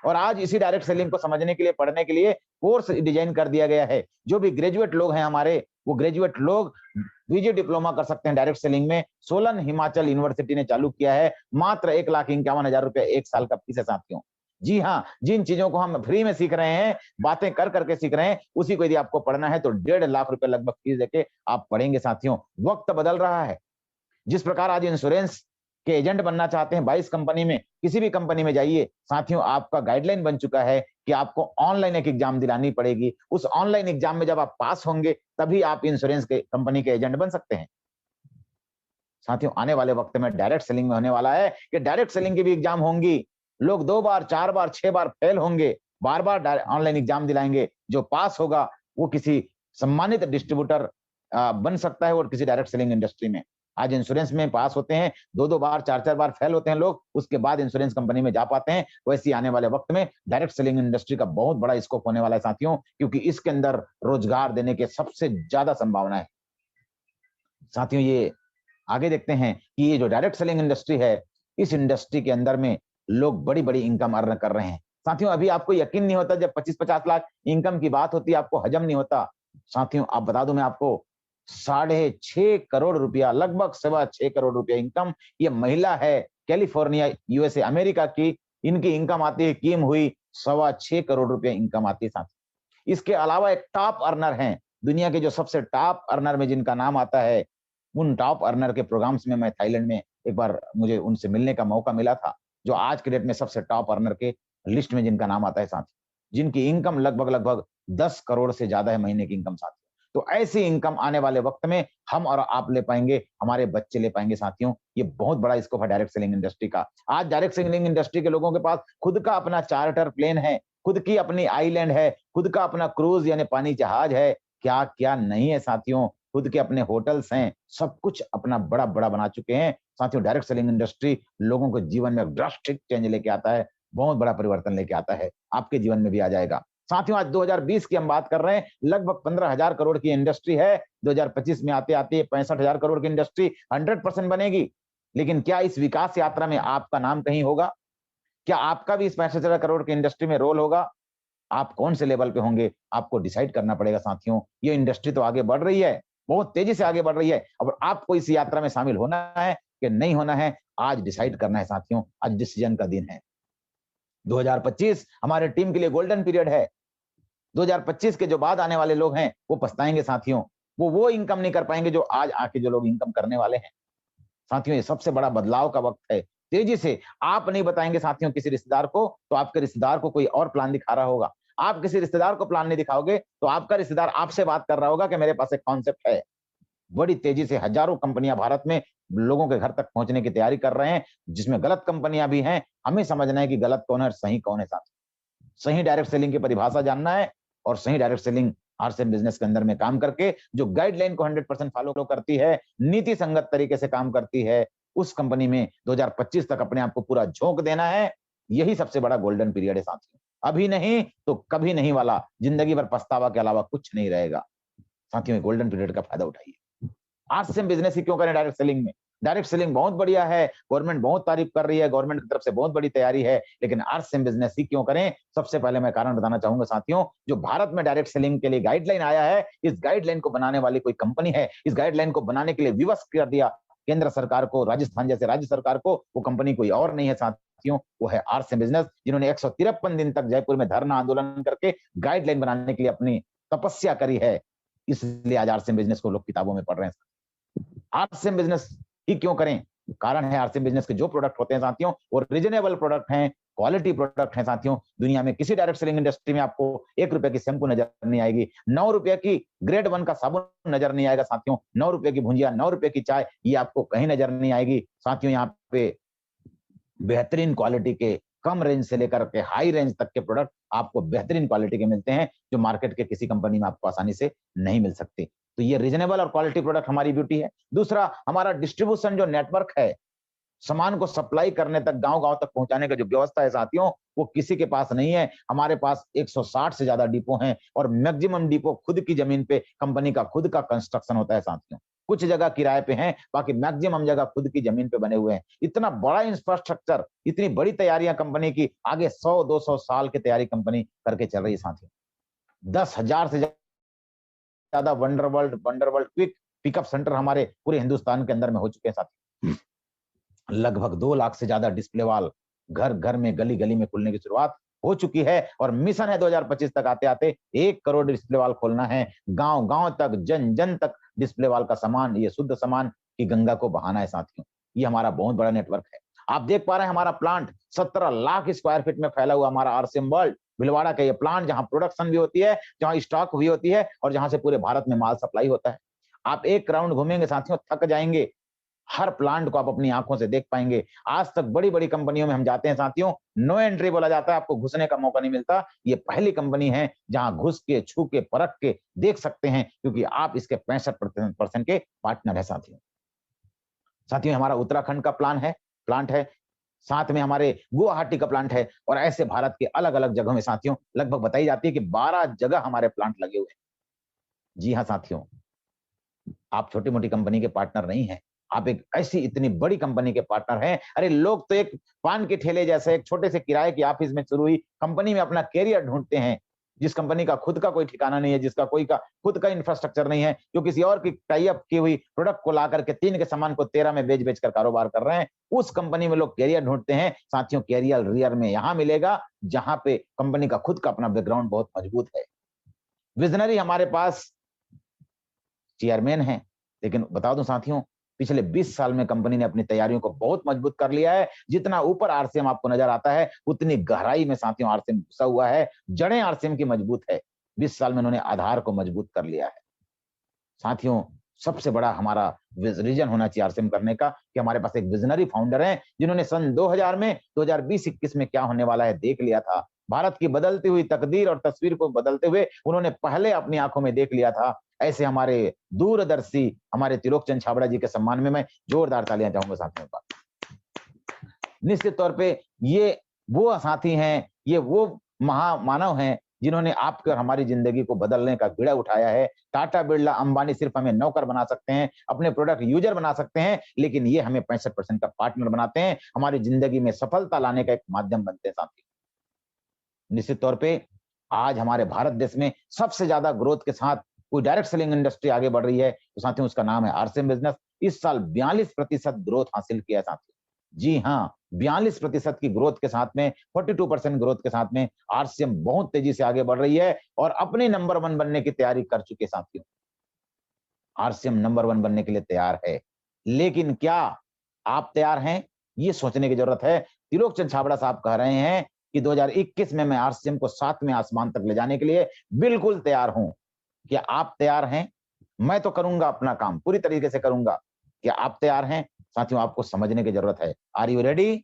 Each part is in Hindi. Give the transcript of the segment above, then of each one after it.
और आज इसी डायरेक्ट सेलिंग को समझने के लिए, पढ़ने के लिए कोर्स डिजाइन कर दिया गया है। जो भी ग्रेजुएट लोग हैं हमारे, वो ग्रेजुएट लोग पीजी डिप्लोमा कर सकते हैं डायरेक्ट सेलिंग में। सोलन हिमाचल यूनिवर्सिटी ने चालू किया है। मात्र 1,51,000 रुपए 1 साल का फीस है साथियों। जी हाँ, जिन चीजों को हम फ्री में सीख रहे हैं, बातें कर करके सीख रहे हैं, उसी को यदि आपको पढ़ना है तो 1.5 लाख रुपए लगभग फीस देके आप पढ़ेंगे साथियों। वक्त बदल रहा है। जिस प्रकार आज इंश्योरेंस के एजेंट बनना चाहते हैं 22 कंपनी में, किसी भी कंपनी में जाइए साथियों, आपका गाइडलाइन बन चुका है कि आपको ऑनलाइन एक एग्जाम दिलानी पड़ेगी। उस ऑनलाइन एग्जाम में जब आप पास होंगे, तभी आप इंश्योरेंस के कंपनी के एजेंट बन सकते हैं। साथियों, आने वाले वक्त में डायरेक्ट सेलिंग में होने वाला है कि डायरेक्ट सेलिंग की भी एग्जाम होंगी। लोग 2 बार, 4 बार, 6 बार फेल होंगे, बार-बार ऑनलाइन एग्जाम दिलाएंगे। जो पास होगा वो किसी सम्मानित डिस्ट्रीब्यूटर बन सकता है और किसी डायरेक्ट सेलिंग इंडस्ट्री में। आज इंश्योरेंस में पास होते हैं, 2-2 बार, 4-4 बार फेल होते हैं लोग, उसके बाद इंश्योरेंस कंपनी में जा पाते हैं। वैसे ही आने वाले वक्त में डायरेक्ट सेलिंग इंडस्ट्री का बहुत बड़ा स्कोप होने वाला है साथियों, क्योंकि इसके अंदर रोजगार देने के सबसे ज्यादा संभावना है। साथियों, ये आगे देखते हैं कि ये जो डायरेक्ट सेलिंग इंडस्ट्री है, इस इंडस्ट्री के अंदर में लोग बड़ी-बड़ी इनकम अर्न कर रहे हैं। साथियों, अभी आपको यकीन नहीं होता, जब 25-50 लाख इनकम की बात होती है, आपको हजम नहीं होता। साथियों, आप बता दूं मैं आपको, 6.5 करोड़ रुपया, लगभग 6.25 करोड़ रुपया इनकम, ये महिला है कैलिफोर्निया, यूएसए, अमेरिका की, इनकी इनकम आती है, कीम हुई 6.25 करोड़ रुपया इनकम आती है साथियों। इसके अलावा एक टॉप अर्नर हैं, दुनिया के जो सबसे टॉप अर्नर में जिनका नाम आता है, उन टॉप अर्नर के प्रोग्राम्स में मैं थाईलैंड में एक बार मुझे उनसे मिलने का मौका मिला था, जो आज के डेट में सबसे टॉप अर्नर के लिस्ट में जिनका नाम आता है साथियों, जिनकी इनकम लगभग 10 करोड़ से ज्यादा है महीने की इनकम साथियों। तो ऐसी इनकम आने वाले वक्त में हम और आप ले पाएंगे, हमारे बच्चे ले पाएंगे साथियों। ये बहुत बड़ा स्कोप है डायरेक्ट सेलिंग इंडस्ट्री का। आज डायरेक्ट सेलिंग इंडस्ट्री के लोगों के पास खुद का अपना चार्टर प्लेन है, खुद की अपनी आइलैंड है, खुद का अपना क्रूज यानी पानी जहाज है, क्या क्या नहीं है साथियों। खुद के अपने होटल्स हैं, सब कुछ अपना बड़ा-बड़ा बना चुके हैं। साथियों, डायरेक्ट सेलिंग इंडस्ट्री लोगों के जीवन में ड्रास्टिक चेंज लेके आता है, बहुत बड़ा परिवर्तन लेके आता है, आपके जीवन में भी आ जाएगा। साथियों, आज 2020 की हम बात कर रहे हैं, लगभग 15,000 करोड़ की इंडस्ट्री है। 2025 में आते-आते 65,000 करोड़ की इंडस्ट्री 100% बनेगी। लेकिन क्या इस विकास यात्रा में आपका नाम कहीं होगा? क्या आपका भी इस 65,000 करोड़ की इंडस्ट्री में रोल होगा? आप कौन से लेवल पे होंगे, आपको डिसाइड करना पड़ेगा साथियों। ये इंडस्ट्री तो आगे बढ़ रही है, बहुत तेजी से आगे बढ़ रही है। अब आपको इस यात्रा में शामिल होना है कि नहीं होना है, आज डिसाइड करना है साथियों। आज डिसीजन का दिन है। 2025 हमारे टीम के लिए गोल्डन पीरियड है। 2025 के जो बाद आने वाले लोग हैं, वो पछताएंगे साथियों। वो इनकम नहीं कर पाएंगे जो आज आके जो लोग इनकम करने वाले हैं। साथियों, ये सबसे बड़ा बदलाव का वक्त है। तेजी से आप नहीं बताएँगे साथियों किसी रिश्तेदार को, तो आपके रिश्तेदार को कोई और प्लान दिखा रहा होगा। आप किसी रिश्तेदार को प्लान नहीं दिखाओगे, तो आपका रिश्तेदार आपसे बात कर रहा होगा कि मेरे पास एक कॉन्सेप्ट है। बड़ी तेजी से हजारों कंपनियां भारत में लोगों के घर तक पहुंचने की तैयारी कर रहे हैं, जिसमें गलत कंपनियां भी हैं। हमें समझना है कि गलत कौन है और सही कौन है साथियों। सही डायरेक्ट सेलिंग की परिभाषा जानना है और सही डायरेक्ट सेलिंग आरसीएम बिजनेस के अंदर में काम करके जो गाइडलाइन को 100% फॉलो करती है, नीति संगत तरीके से काम करती है, उस कंपनी में 2025 तक अपने आप को पूरा झोंक देना है। यही सबसे बड़ा गोल्डन पीरियड है साथियों। अभी नहीं तो कभी नहीं वाला, जिंदगी भर पछतावा के अलावा कुछ नहीं रहेगा। साथियों, गोल्डन पीरियड का फायदा उठाइए। आरसीएम बिजनेस ही क्यों करें डायरेक्ट सेलिंग में? डायरेक्ट सेलिंग बहुत बढ़िया है, गवर्नमेंट बहुत तारीफ कर रही है, गवर्नमेंट की तरफ से बहुत बड़ी तैयारी है, लेकिन आरसीएम बिजनेस ही क्यों करें? सबसे पहले मैं कारण बताना चाहूंगा साथियों, जो भारत में डायरेक्ट सेलिंग के लिए गाइडलाइन आया है, इस गाइडलाइन को बनाने वाली कोई कंपनी है, इस गाइडलाइन को बनाने के लिए विवश कर दिया केंद्र सरकार को, राजस्थान जैसे राज्य सरकार को, वो कंपनी कोई और नहीं है साथियों, वो है आरसीएम बिजनेस, जिन्होंने 153 दिन तक जयपुर में धरना आंदोलन करके गाइडलाइन बनाने के लिए अपनी तपस्या करी है। इसलिए आज आरसीएम बिजनेस को लोग किताबों में पढ़ रहे हैं। आरसीएम बिजनेस ही क्यों करें? कारण है आरसीएम बिजनेस के जो प्रोडक्ट होते हैं साथियों, वो रीजनेबल प्रोडक्ट हैं, क्वालिटी प्रोडक्ट हैं साथियों। दुनिया में किसी डायरेक्ट सेलिंग इंडस्ट्री में आपको ₹1 की शैम्पू नजर नहीं आएगी, ₹9 की ग्रेड 1 का साबुन नजर नहीं आएगा साथियों, ₹9 की भुजिया, ₹9 की चाय, ये आपको कहीं नजर नहीं आएगी साथियों। यहाँ पे बेहतरीन क्वालिटी के कम रेंज से लेकर के हाई रेंज तक के प्रोडक्ट आपको बेहतरीन क्वालिटी के मिलते हैं, जो मार्केट के किसी कंपनी में आपको आसानी से नहीं मिल सकते। तो ये रीजनेबल और क्वालिटी प्रोडक्ट हमारी ब्यूटी है। दूसरा, हमारा डिस्ट्रीब्यूशन जो नेटवर्क है, सामान को सप्लाई करने तक, गाँव-गाँव तक पहुँचाने का जो व्यवस्था है साथियों, वो किसी के पास नहीं है। हमारे पास 160 से ज्यादा डिपो हैं और मैक्सिमम डिपो खुद की जमीन पे कंपनी का खुद का कंस्ट्रक्शन होता है साथियों। कुछ जगह किराए पे हैं, बाकी मैक्सिमम जगह खुद की जमीन पे बने हुए हैं। इतना बड़ा इंफ्रास्ट्रक्चर, इतनी बड़ी तैयारियां कंपनी की, आगे 100-200 साल की तैयारी कंपनी करके चल रही है साथियों। 10,000 से ज्यादा वंडरवर्ल्ड क्विक पिकअप सेंटर हमारे पूरे हिंदुस्तान के अंदर में हो चुके हैं साथियों। लगभग 2 लाख से ज्यादा डिस्प्ले वॉल घर घर में, गली गली में खुलने की शुरुआत हो चुकी है और मिशन है 2025 तक आते आते 1 करोड़ डिस्प्ले वॉल खोलना है। गांव गांव तक, जन जन तक डिस्प्ले वॉल का सामान, ये शुद्ध सामान की गंगा को बहाना है साथियों। ये हमारा बहुत बड़ा नेटवर्क है। आप देख पा रहे हैं हमारा प्लांट 17 लाख स्क्वायर फीट में फैला हुआ हमारा आरसीएम वर्ल्ड भिलवाड़ा का ये प्लांट, जहां प्रोडक्शन भी होती है, जहां स्टॉक भी होती है और जहां से पूरे भारत में माल सप्लाई होता है। आप एक राउंड घूमेंगे साथियों, थक जाएंगे। हर प्लांट को आप अपनी आंखों से देख पाएंगे। आज तक बड़ी बड़ी कंपनियों में हम जाते हैं साथियों, नो एंट्री बोला जाता है, आपको घुसने का मौका नहीं मिलता। ये पहली कंपनी है जहां घुस के, छू के, परख के देख सकते हैं, क्योंकि आप इसके 65% के पार्टनर है साथियों। साथियों हमारा उत्तराखंड का प्लांट है, साथ में हमारे गुवाहाटी का प्लांट है और ऐसे भारत के अलग अलग जगहों में साथियों लगभग बताई जाती है कि 12 जगह हमारे प्लांट लगे हुए हैं। जी हाँ साथियों, आप छोटी मोटी कंपनी के पार्टनर नहीं हैं, आप एक ऐसी इतनी बड़ी कंपनी के पार्टनर हैं। अरे लोग तो एक पान के ठेले जैसे एक छोटे से किराए की ऑफिस में शुरू हुई कंपनी में अपना कैरियर ढूंढते हैं, जिस कंपनी का खुद का कोई ठिकाना नहीं है, जिसका खुद का इंफ्रास्ट्रक्चर नहीं है, जो किसी और की टाई अप की हुई प्रोडक्ट को ला करके 3 के सामान को 13 में बेच कर कारोबार कर रहे हैं, उस कंपनी में लोग कैरियर ढूंढते हैं। साथियों कैरियर रियर में यहां मिलेगा जहां पे कंपनी का खुद का अपना बैकग्राउंड बहुत मजबूत है। विजनरी हमारे पास चेयरमैन है, लेकिन बता दूं साथियों, पिछले 20 साल में कंपनी ने अपनी तैयारियों को बहुत मजबूत कर लिया है। जितना ऊपर आरसीएम आपको नजर आता है, उतनी गहराई में साथियों आरसीएम घुसा हुआ है। जड़ें आरसीएम की मजबूत है। 20 साल में उन्होंने आधार को मजबूत कर लिया है। साथियों सबसे बड़ा हमारा रीजन होना चाहिए आरसीएम करने का कि हमारे पास एक विजनरी फाउंडर है, जिन्होंने सन 2000 में 2020-21 में क्या होने वाला है देख लिया था। भारत की बदलती हुई तकदीर और तस्वीर को बदलते हुए उन्होंने पहले अपनी आंखों में देख लिया था। ऐसे हमारे दूरदर्शी हमारे त्रिलोक चंद छाबड़ा जी के सम्मान में मैं जोरदार तालियां चाहूंगा साथियों का। निश्चित तौर पे ये वो साथी हैं, ये वो महामानव हैं जिन्होंने आपके और हमारी जिंदगी को बदलने का बीड़ा उठाया है। टाटा, बिरला, अंबानी सिर्फ हमें नौकर बना सकते हैं, अपने प्रोडक्ट यूजर बना सकते हैं, लेकिन ये हमें 65% का पार्टनर बनाते हैं, हमारी जिंदगी में सफलता लाने का एक माध्यम बनते हैं साथी। निश्चित तौर पे आज हमारे भारत देश में सबसे ज्यादा ग्रोथ के साथ कोई डायरेक्ट सेलिंग इंडस्ट्री आगे बढ़ रही है तो साथियों उसका नाम है आरसीएम बिजनेस। इस साल 42% ग्रोथ हासिल किया साथियों। जी हाँ, 42% की ग्रोथ के साथ में, 42% ग्रोथ के साथ में आरसीएम बहुत तेजी से आगे बढ़ रही है और अपने नंबर 1 बनने की तैयारी कर चुके साथियों। आरसीएम नंबर 1 बनने के लिए तैयार है, लेकिन क्या आप तैयार हैं? ये सोचने की जरूरत है। त्रिलोक चंद छाबड़ा साहब कह रहे हैं कि 2021 में मैं आरसीएम को 7वें आसमान तक ले जाने के लिए बिल्कुल तैयार हूं। क्या आप तैयार हैं? मैं तो करूंगा, अपना काम पूरी तरीके से करूंगा। क्या आप तैयार हैं? साथियों आपको समझने की जरूरत है। Are you ready?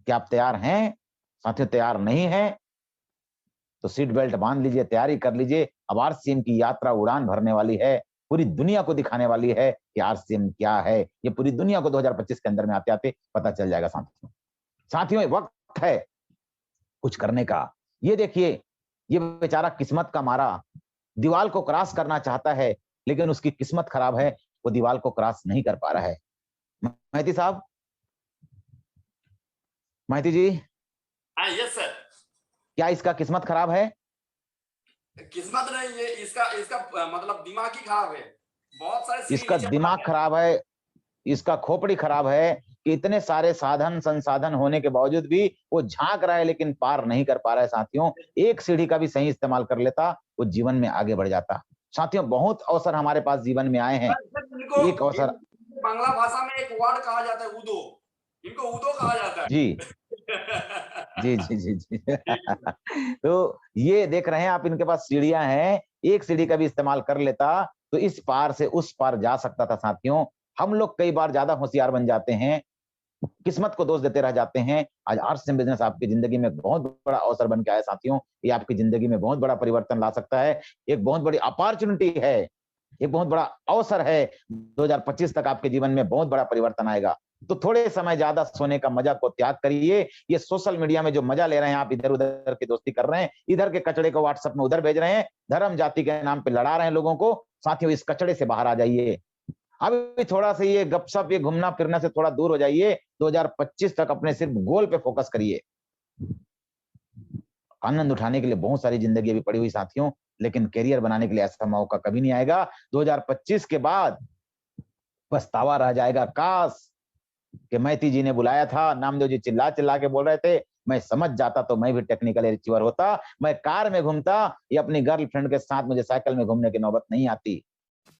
क्या आप तैयार हैं? साथियों तैयार नहीं है तो सीट बेल्ट बांध लीजिए, तैयारी कर लीजिए। अब आरसीएम की यात्रा उड़ान भरने वाली है, पूरी दुनिया को दिखाने वाली है कि आरसीएम क्या है। ये पूरी दुनिया को 2025 के अंदर में आते आते पता चल जाएगा साथियों। साथियों वक्त है कुछ करने का। ये देखिए, ये बेचारा किस्मत का मारा दीवार को क्रॉस करना चाहता है, लेकिन उसकी किस्मत खराब है, वो दीवार को क्रॉस नहीं कर पा रहा है। महती साहब, महती जी। हाँ यस सर। क्या इसका किस्मत खराब है? किस्मत नहीं, ये इसका मतलब दिमाग ही खराब है। बहुत सारे इसका दिमाग खराब है, इसका खोपड़ी खराब है कि इतने सारे साधन संसाधन होने के बावजूद भी वो झांक रहा है लेकिन पार नहीं कर पा रहा है साथियों। एक सीढ़ी का भी सही इस्तेमाल कर लेता, वो जीवन में आगे बढ़ जाता। साथियों बहुत अवसर हमारे पास जीवन में आए हैं। एक अवसर, बांग्ला भाषा में एक वर्ड कहा जाता है उदो, इनको उदो कहा जाता है। जी जी जी जी जी तो ये देख रहे हैं आप, इनके पास सीढ़ियां हैं, एक सीढ़ी का भी इस्तेमाल कर लेता तो इस पार से उस पार जा सकता था साथियों। हम लोग कई बार ज्यादा होशियार बन जाते हैं, किस्मत को दोष देते रह जाते हैं। आज आरसीएम बिजनेस आपकी जिंदगी में बहुत बड़ा अवसर बन के आया साथियों। ये आपकी जिंदगी में बहुत बड़ा परिवर्तन ला सकता है। एक बहुत बड़ी अपॉर्चुनिटी है, एक बहुत बड़ा अवसर है। 2025 तक आपके जीवन में बहुत बड़ा परिवर्तन आएगा। तो थोड़े समय ज्यादा सोने का मजा को त्याग करिए। ये सोशल मीडिया में जो मजा ले रहे हैं आप, इधर उधर की दोस्ती कर रहे हैं, इधर के कचड़े को व्हाट्सएप में उधर भेज रहे हैं, धर्म जाति के नाम पे लड़ा रहे हैं लोगों को। साथियों इस कचड़े से बाहर आ जाइए। अभी थोड़ा सा ये गपशप, ये घूमना फिरना से थोड़ा दूर हो जाइए। 2025 तक अपने सिर्फ गोल पे फोकस करिए। आनंद उठाने के लिए बहुत सारी जिंदगी अभी पड़ी हुई साथियों, लेकिन करियर बनाने के लिए ऐसा मौका कभी नहीं आएगा। 2025 के बाद पछतावा रह जाएगा, काश कि मैती जी ने बुलाया था, नामदेव जी चिल्ला चिल्ला के बोल रहे थे, मैं समझ जाता तो मैं भी टेक्निकल अचीवर होता, मैं कार में घूमता, या अपनी गर्लफ्रेंड के साथ मुझे साइकिल में घूमने की नौबत नहीं आती।